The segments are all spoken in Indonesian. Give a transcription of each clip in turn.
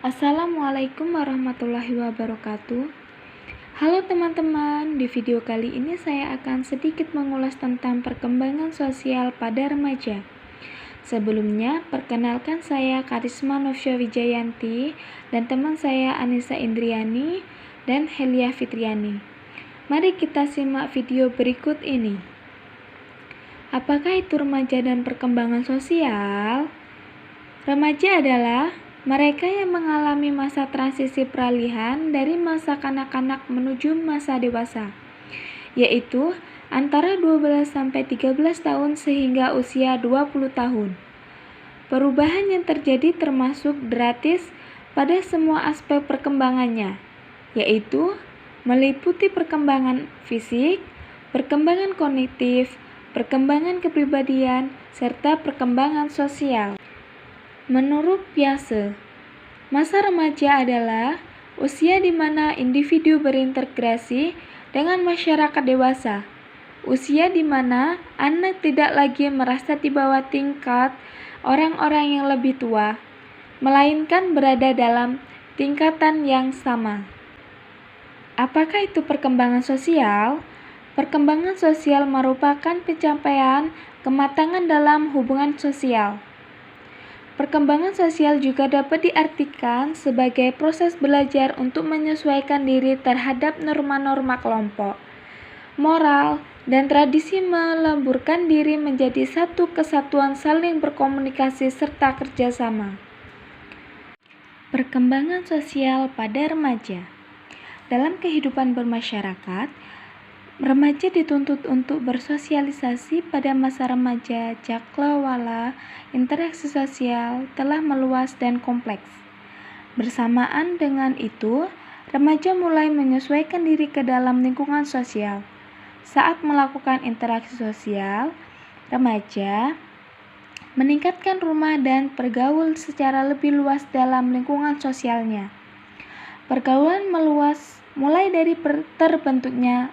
Assalamualaikum warahmatullahi wabarakatuh. Halo teman-teman, di video kali ini saya akan sedikit mengulas tentang perkembangan sosial pada remaja. Sebelumnya, perkenalkan saya Karisma Novsya Wijayanti dan teman saya Anissa Indriani dan Helia Fitriani. Mari kita simak video berikut ini. Apakah itu remaja dan perkembangan sosial? Remaja adalah mereka yang mengalami masa transisi peralihan dari masa kanak-kanak menuju masa dewasa, yaitu antara 12-13 tahun sehingga usia 20 tahun. Perubahan yang terjadi termasuk drastis pada semua aspek perkembangannya, yaitu meliputi perkembangan fisik, perkembangan kognitif, perkembangan kepribadian, serta perkembangan sosial. Menurut Piaget, masa remaja adalah usia di mana individu berintegrasi dengan masyarakat dewasa, usia di mana anak tidak lagi merasa di bawah tingkat orang-orang yang lebih tua, melainkan berada dalam tingkatan yang sama. Apakah itu perkembangan sosial? Perkembangan sosial merupakan pencapaian kematangan dalam hubungan sosial. Perkembangan sosial juga dapat diartikan sebagai proses belajar untuk menyesuaikan diri terhadap norma-norma kelompok, moral, dan tradisi, melemburkan diri menjadi satu kesatuan saling berkomunikasi serta kerjasama. Perkembangan sosial pada remaja. Dalam kehidupan bermasyarakat, remaja dituntut untuk bersosialisasi. Pada masa remaja, cakrawala interaksi sosial telah meluas dan kompleks. Bersamaan dengan itu, remaja mulai menyesuaikan diri ke dalam lingkungan sosial. Saat melakukan interaksi sosial, remaja meningkatkan rumah dan bergaul secara lebih luas dalam lingkungan sosialnya. Pergaulan meluas mulai dari terbentuknya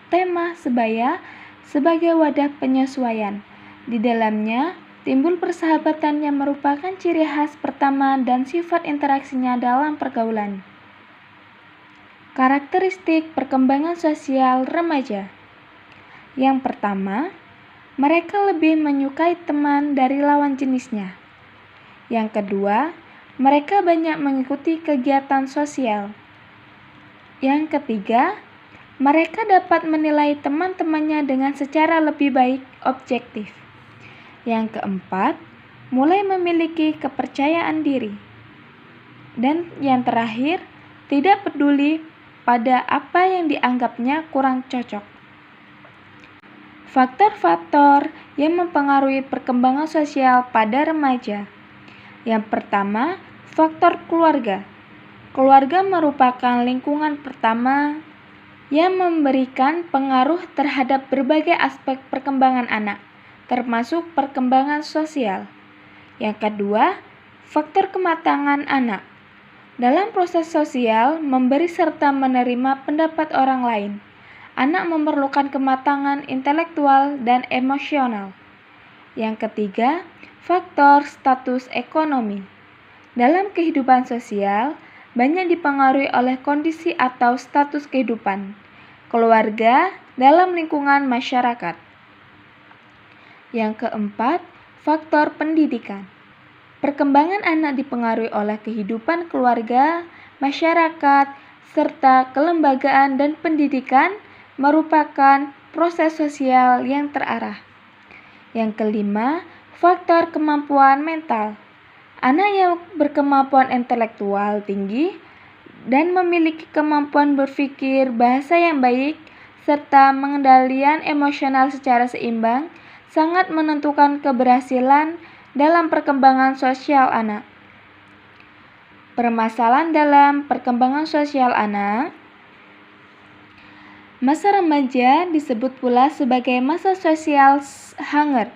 tema sebaya sebagai wadah penyesuaian. Di dalamnya timbul persahabatan yang merupakan ciri khas pertama dan sifat interaksinya dalam pergaulan. Karakteristik perkembangan sosial remaja. Yang pertama, mereka lebih menyukai teman dari lawan jenisnya. Yang kedua, mereka banyak mengikuti kegiatan sosial. Yang ketiga, mereka dapat menilai teman-temannya dengan secara lebih baik objektif. Yang keempat, mulai memiliki kepercayaan diri. Dan yang terakhir, tidak peduli pada apa yang dianggapnya kurang cocok. Faktor-faktor yang mempengaruhi perkembangan sosial pada remaja. Yang pertama, faktor keluarga. Keluarga merupakan lingkungan pertama yang memberikan pengaruh terhadap berbagai aspek perkembangan anak, termasuk perkembangan sosial. Yang kedua, faktor kematangan anak. Dalam proses sosial, memberi serta menerima pendapat orang lain, anak memerlukan kematangan intelektual dan emosional. Yang ketiga, faktor status ekonomi. Dalam kehidupan sosial, banyak dipengaruhi oleh kondisi atau status kehidupan keluarga dalam lingkungan masyarakat. Yang keempat, faktor pendidikan. Perkembangan anak dipengaruhi oleh kehidupan keluarga, masyarakat, serta kelembagaan dan pendidikan merupakan proses sosial yang terarah. Yang kelima, faktor kemampuan mental. Anak yang berkemampuan intelektual tinggi dan memiliki kemampuan berpikir bahasa yang baik serta pengendalian emosional secara seimbang sangat menentukan keberhasilan dalam perkembangan sosial anak. Permasalahan dalam perkembangan sosial anak. Masa remaja disebut pula sebagai masa sosial hunger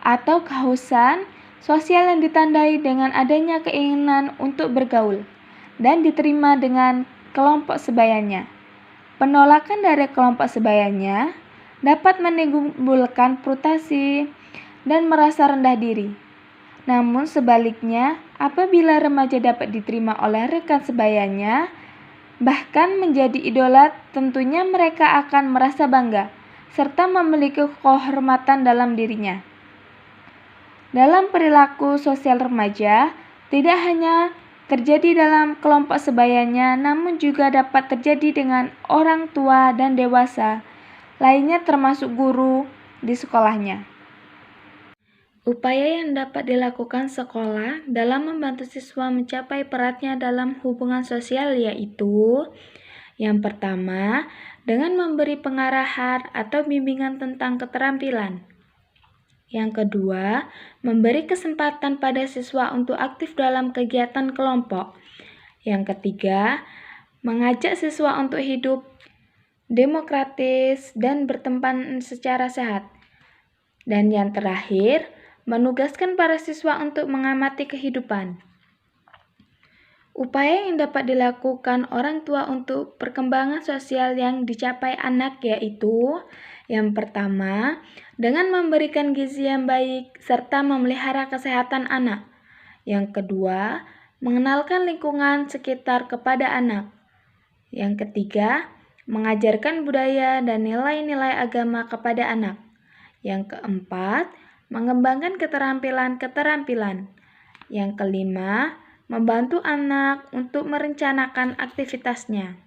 atau kehausan sosial yang ditandai dengan adanya keinginan untuk bergaul dan diterima dengan kelompok sebayanya. Penolakan dari kelompok sebayanya dapat menimbulkan frustasi dan merasa rendah diri. Namun sebaliknya, apabila remaja dapat diterima oleh rekan sebayanya, bahkan menjadi idola, tentunya mereka akan merasa bangga, serta memiliki kehormatan dalam dirinya. Dalam perilaku sosial remaja, tidak hanya terjadi dalam kelompok sebayanya, namun juga dapat terjadi dengan orang tua dan dewasa lainnya termasuk guru di sekolahnya. Upaya yang dapat dilakukan sekolah dalam membantu siswa mencapai perannya dalam hubungan sosial yaitu yang pertama, dengan memberi pengarahan atau bimbingan tentang keterampilan. Yang kedua, memberi kesempatan pada siswa untuk aktif dalam kegiatan kelompok. Yang ketiga, mengajak siswa untuk hidup demokratis dan berteman secara sehat. Dan yang terakhir, menugaskan para siswa untuk mengamati kehidupan. Upaya yang dapat dilakukan orang tua untuk perkembangan sosial yang dicapai anak yaitu yang pertama, dengan memberikan gizi yang baik serta memelihara kesehatan anak. Yang kedua, mengenalkan lingkungan sekitar kepada anak. Yang ketiga, mengajarkan budaya dan nilai-nilai agama kepada anak. Yang keempat, mengembangkan keterampilan-keterampilan. Yang kelima, membantu anak untuk merencanakan aktivitasnya.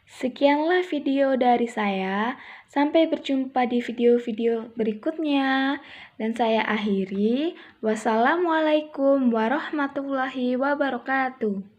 Sekianlah video dari saya. Sampai berjumpa di video-video berikutnya. Dan saya akhiri. Wassalamualaikum warahmatullahi wabarakatuh.